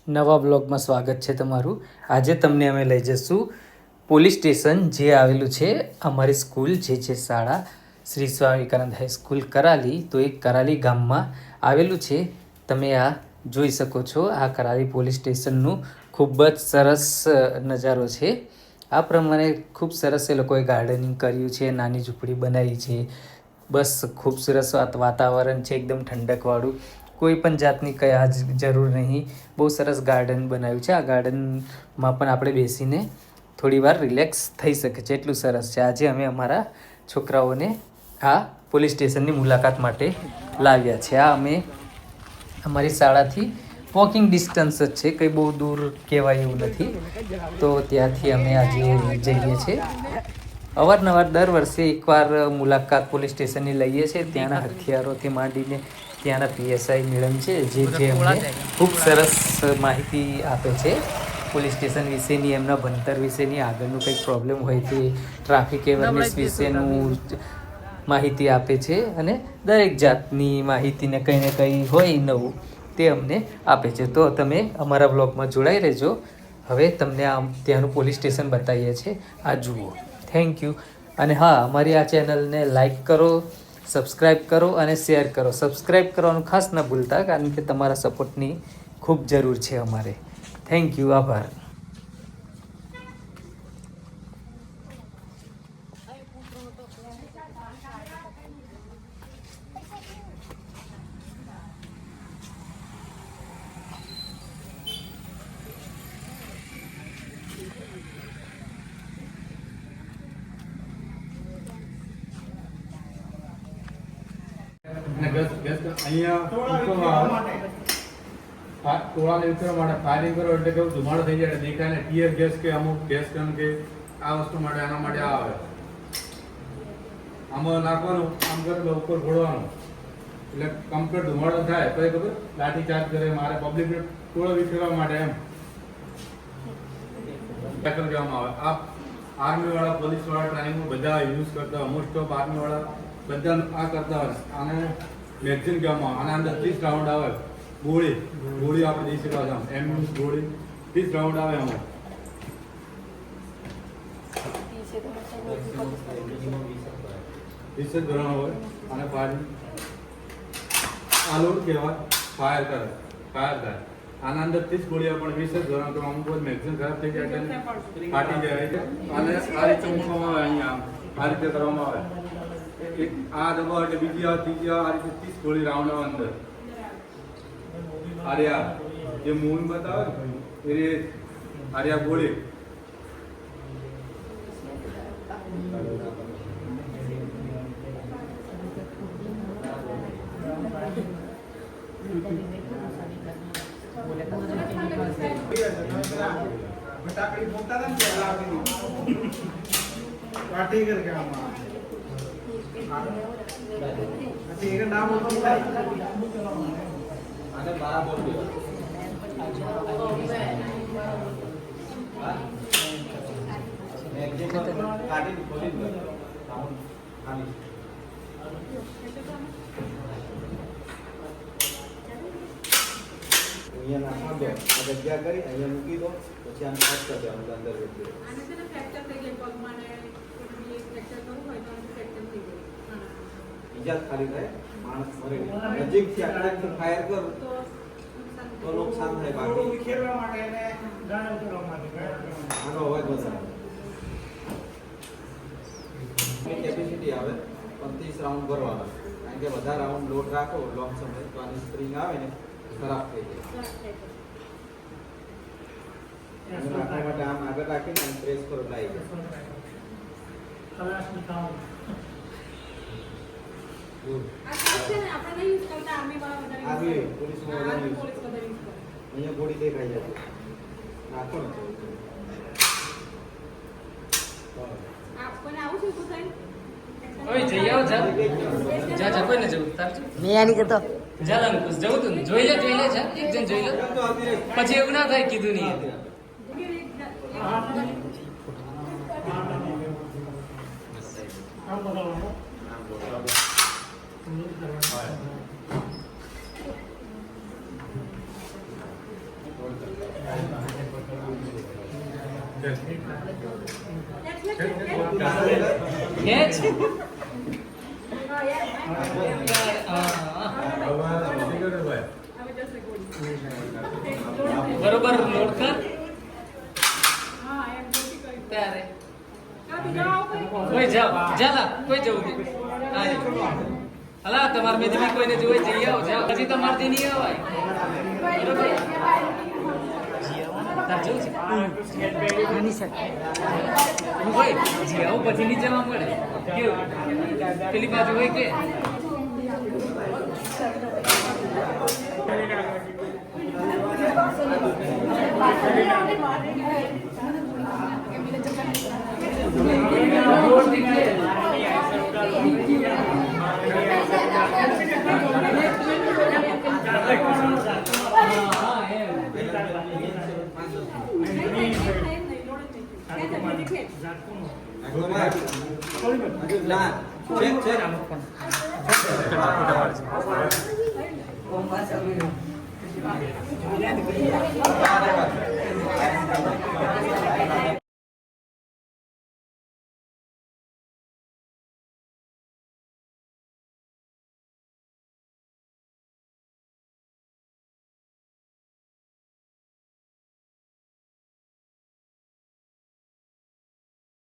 નવા બ્લોગમાં સ્વાગત છે તમારું. આજે તમને અમે લઈ જઈશું પોલીસ સ્ટેશન જે આવેલું છે અમારી સ્કૂલ જે શાળા શ્રી સ્વામી વિવેકાનંદ હાઈસ્કૂલ કરાલી. તો એ કરાલી ગામમાં આવેલું છે. તમે આ જોઈ શકો છો. આ કરાલી પોલીસ સ્ટેશનનું ખૂબ જ સરસ નજારો છે. આ પ્રમાણે ખૂબ સરસ એ લોકોએ ગાર્ડનિંગ કર્યું છે, નાની ઝૂંપડી બનાવી છે. બસ ખૂબ સરસ વાતાવરણ છે, એકદમ ઠંડકવાળું. કોઈ પણ જાતની કંઈ આજ જરૂર નહીં. બહુ સરસ ગાર્ડન બનાવ્યું છે. આ ગાર્ડનમાં પણ આપણે બેસીને થોડી વાર રિલેક્સ થઈ શકે છે, એટલું સરસ છે. આજે અમે અમારા છોકરાઓને આ પોલીસ સ્ટેશનની મુલાકાત માટે લાવ્યા છે. આ અમે અમારી શાળાથી વોકિંગ ડિસ્ટન્સ જ છે, કંઈ બહુ દૂર કહેવાય એવું નથી. તો ત્યાંથી અમે આજે જઈએ છીએ. અવારનવાર દર વર્ષે એકવાર મુલાકાત પોલીસ સ્ટેશનની લઈએ છીએ. ત્યાંના હથિયારોથી માંડીને ત્યાંના પીએસઆઈ મેડમ છે જે અમને ખૂબ સરસ માહિતી આપે છે પોલીસ સ્ટેશન વિશેની, એમના ભણતર વિશેની, આગળનું કંઈક પ્રોબ્લેમ હોય તે ટ્રાફિક અવેરનેસ વિશેનું માહિતી આપે છે. અને દરેક જાતની માહિતીને કંઈ ને કંઈ હોય નવું તે અમને આપે છે. તો તમે અમારા બ્લોગમાં જોડાઈ રહેજો. હવે તમને ત્યાંનું પોલીસ સ્ટેશન બતાવીએ છીએ. આ જુઓ. Thank you. અને હા, અમારી આ ચેનલને લાઈક કરો, સબસ્ક્રાઈબ કરો અને શેર કરો. સબસ્ક્રાઈબ કરવાનું ખાસ ન ભૂલતા, કારણ કે તમારા સપોર્ટની ખૂબ જરૂર છે અમારે. Thank you. આભાર. અહીંયા ટોળાને ઉતરવા માટે ફાયરિંગ કરો એટલે કેવું ધુમાડો થઈ જાય, દેખાય ને ટીયર ગેસ કે અમુક ગેસ ગન કે આ વસ્તુ માટે આના માટે આવે. આમાં નાખવાનું, આમ કરે ઉપર ઘોડવાનું એટલે કમ્પ્લીટ ધુમાડો થાય. પછી ખબર લાઠી ચાર્જ કરે, મારે પબ્લિકને ટોળો વિખેરવા માટે એમ ટેકલ કહેવામાં આવે. આ આર્મી વાળા, પોલીસ વાળા ટ્રેનિંગમાં બધા યુઝ કરતા, મોસ્ટ ઓફ આર્મી વાળા બધા આ કરતા હોય. આને મેગઝીન કહેવામાં આવે. આના અંદર 30 રાઉન્ડ આવે. ગોળી આપણે જઈ શકાય છે. એમ ગોળી 30 રાઉન્ડ આવે. આમાં 20 જ ધોરણ હોય. અને ફાયરિંગ આ લોડ કહેવાય. ફાયર થાય. આના અંદર 30 ગોળીઓ પણ 20 જ ધોરણ. તો અમુક મેગઝીન ખરાબ થઈ જાય એટલે ફાટી જાય. અને આ રીતે મૂકવામાં આવે. અહીંયા આ રીતે કરવામાં આવે. આ દબાવ એટલે બીજી આ ત્રીજી આ રીતે 30 ગોળી રાઉન્ડ આવે અંદર. આર્યા જે મૂવી બતાવે એ આર્યા ગોળી ફટાકડી ફોકતા હતા ને પાર્ટી કર કે આમાં એક નામ હોતું આને 12 બોલ દે. મેગઝીન કાઢી ખોલી દે. ખાલી અહીંયા નાખવા દો. આ જગ્યા કરી અહીંયા મૂકી દો. પછી આને કટ કરી દેવાનું અંદર વેચી દો. આને છે ને ફ્રેક્ચર થઈ જાય પગમાં ને ફ્રેક્ચર કરવું હોય તો ફ્રેક્ચર થઈ જાય. ઈજા ખાલી થાય, માણસ મરે. નજીકથી અચાનક ફાયર કરો તો નુકસાન થાય. બાકી વિખેરવા માટે એને ગાણા ઉતરવા માટે આનો અવાજ વધારે કેપેસિટી આવે. 35 રાઉન્ડ ભરવાના. કારણ કે બધા રાઉન્ડ લોડ રાખો લોંગ સમય તો આની સ્પ્રિંગ આવે ને ખરાબ થઈ જાય. નાખવા માટે આમ આગળ રાખીને પ્રેસ કરો, લાવી જાય. અહીંયા ગોળી દેખાઈ જાય. નાખો ને જઈ આવો. જા કોઈ ને જવું તાર મેં આની કરતો જાલાન કુછ જવું તું જોઈ લે જા. એક જણ જોઈ લે, પછી એવું ના થાય કીધું નહીં. ખેંચ. બરોબર લોડ કર. ત્યારે કોઈ જાઓ જાલા કોઈ જવું નહીં. અલા તમારે મેં તમે કોઈને જોઈ જઈ આવો જાઓ હજી તમારથી નહીં આવાય. બરોબર તાર જવું છે નાની સાહેબ હું ભાઈ જી આવું પછી નહીં જવા મળે કેવું પેલી બાજુ હોય કે ના ચેક ચેક